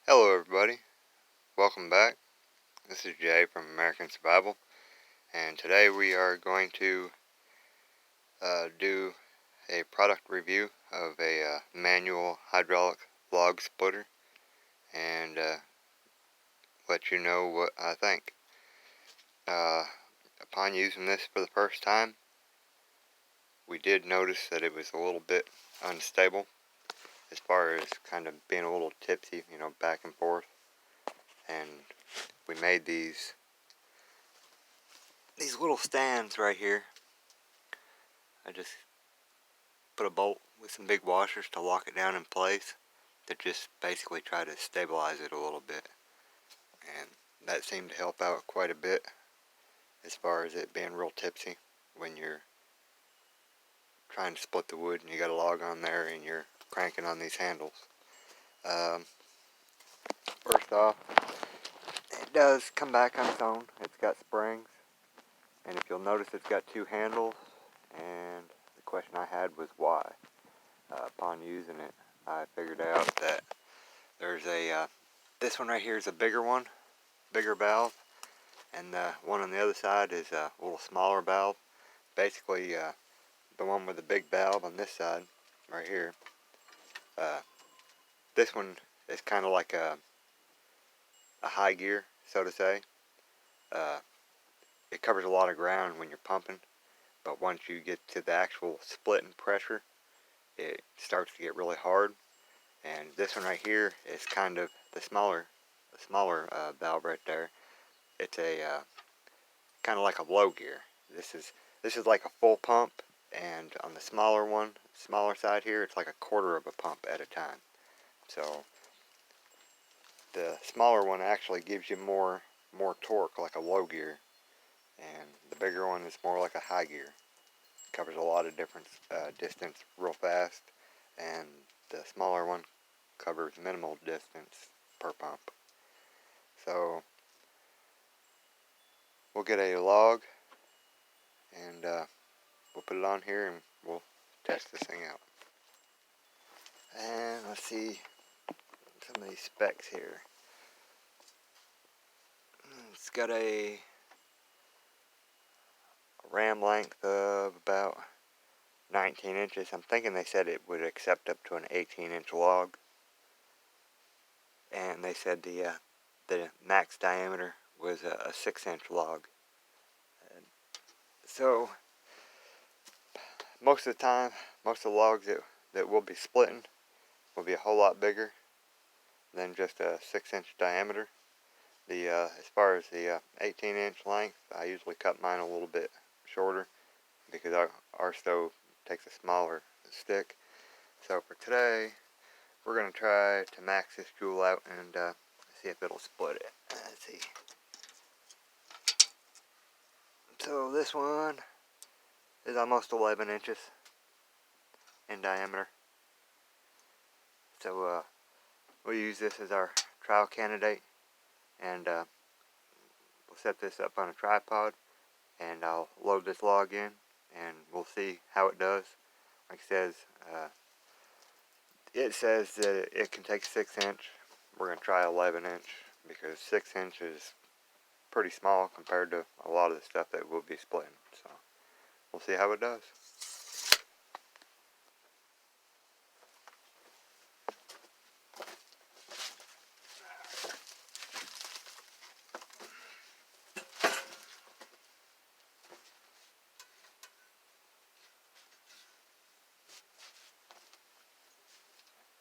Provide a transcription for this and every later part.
Hello everybody, welcome back. This is Jay from American Survival, and today we are going to do a product review of a manual hydraulic log splitter and let you know what I think. Upon using this for the first time, we did notice that it was a little bit unstable as far as kind of being a little tipsy, back and forth, and we made these little stands right here. I just put a bolt with some big washers to lock it down in place to just basically try to stabilize it a little bit, and that seemed to help out quite a bit as far as it being real tipsy when you're trying to split the wood and you got a log on there and you're cranking on these handles. First off, it does come back on its own. It's got springs, and if you'll notice, it's got two handles, and the question I had was why. Upon using it, I figured out that there's this one right here is a bigger one, bigger valve, and the one on the other side is a little smaller valve. Basically, the one with the big valve on this side, right here, this one is kind of like a high gear, so to say. It covers a lot of ground when you're pumping, but once you get to the actual splitting pressure, it starts to get really hard. And this one right here is kind of the smaller valve right there. It's a kind of like a low gear. This is like a full pump, and on the smaller side here, it's like a quarter of a pump at a time. So the smaller one actually gives you more torque, like a low gear, and the bigger one is more like a high gear. Covers a lot of different distance real fast, and the smaller one covers minimal distance per pump. So we'll get a log and we'll put it on here and we'll test this thing out. And let's see some of these specs here. It's got a ram length of about 19 inches. I'm thinking they said it would accept up to an 18-inch log. And they said the max diameter was a 6-inch log. And so most of the time, most of the logs that we'll be splitting will be a whole lot bigger than just a 6-inch diameter. As far as the 18-inch length, I usually cut mine a little bit shorter because our stove takes a smaller stick. So for today, we're going to try to max this jewel out and see if it'll split it. Let's see. So this one is almost 11 inches in diameter. So we'll use this as our trial candidate, and we'll set this up on a tripod, and I'll load this log in, and we'll see how it does. Like it says that it can take 6-inch. We're going to try 11-inch because 6-inch is pretty small compared to a lot of the stuff that we'll be splitting. So we'll see how it does.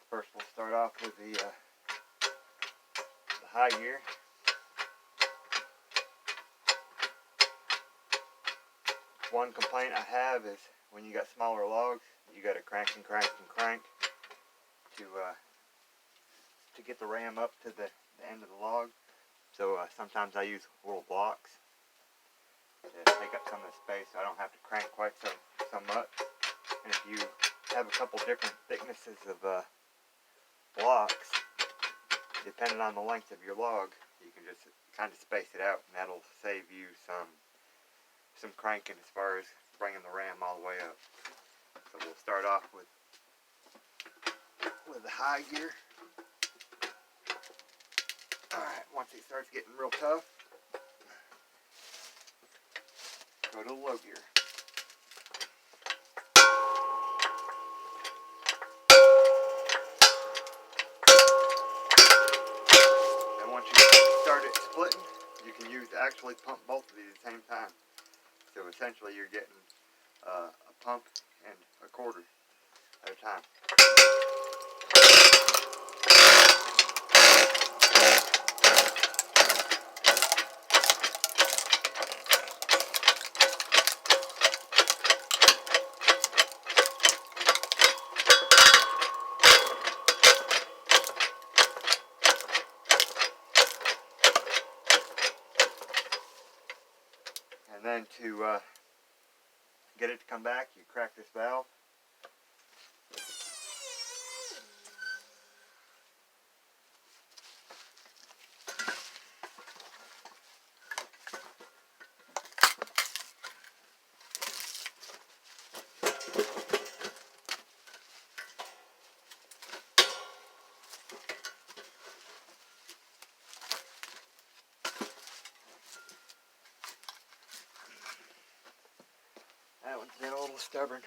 First, we'll start off with the high gear. One complaint I have is when you got smaller logs, you got to crank and crank and crank to get the ram up to the end of the log. So sometimes I use little blocks to take up some of the space, so I don't have to crank quite so much. And if you have a couple different thicknesses of blocks, depending on the length of your log, you can just kind of space it out, and that'll save you some cranking as far as bringing the ram all the way up. So we'll start off with the high gear. Alright, once it starts getting real tough, go to the low gear. And once you start it splitting, you can actually pump both of these at the same time. So essentially you're getting a pump and a quarter at a time. And then to get it to come back, you crack this valve. That one's been a little stubborn.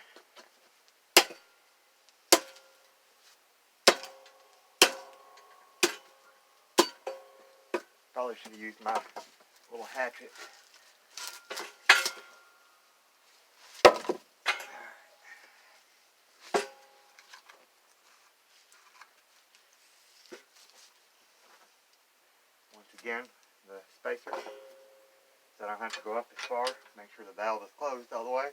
Probably should have used my little hatchet. Once again, the spacer, so I don't have to go up as far. Make sure the valve is closed all the way.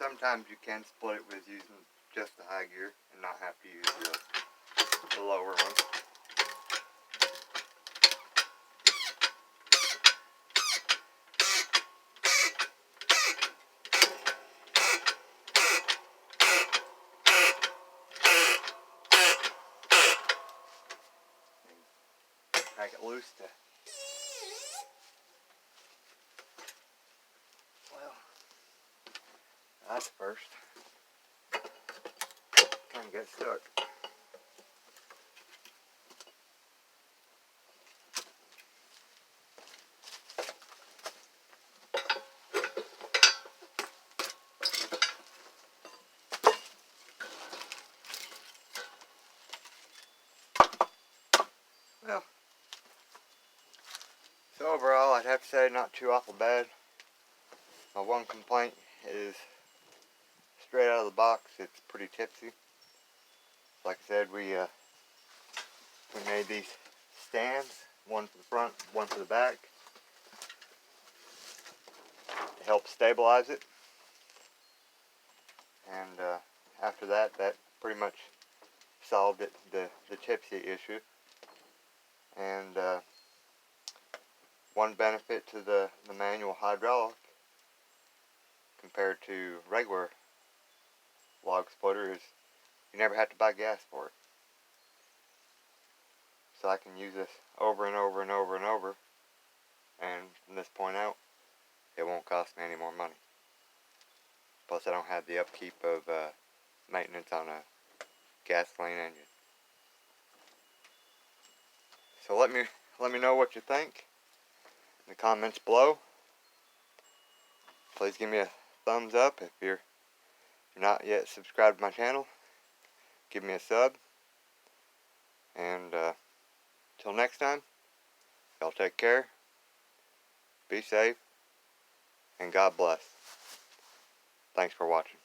sometimes you can split it with using just the high gear and not have to use the lower one. Make it loose to, well, that's first. Kind of get stuck. Well, so overall I'd have to say not too awful bad. My one complaint is straight out of the box, it's pretty tipsy. Like I said, we made these stands, one for the front, one for the back, to help stabilize it. And after that, that pretty much solved it, the tipsy issue. And one benefit to the manual hydraulic compared to regular log splitter is you never have to buy gas for it. So I can use this over and over and over and over, and from this point out, it won't cost me any more money. Plus I don't have the upkeep of maintenance on a gasoline engine. So let me know what you think in the comments below. Please give me a thumbs up if you're not yet subscribed to my channel. Give me a sub. And till next time, y'all take care, be safe, and God bless. Thanks for watching.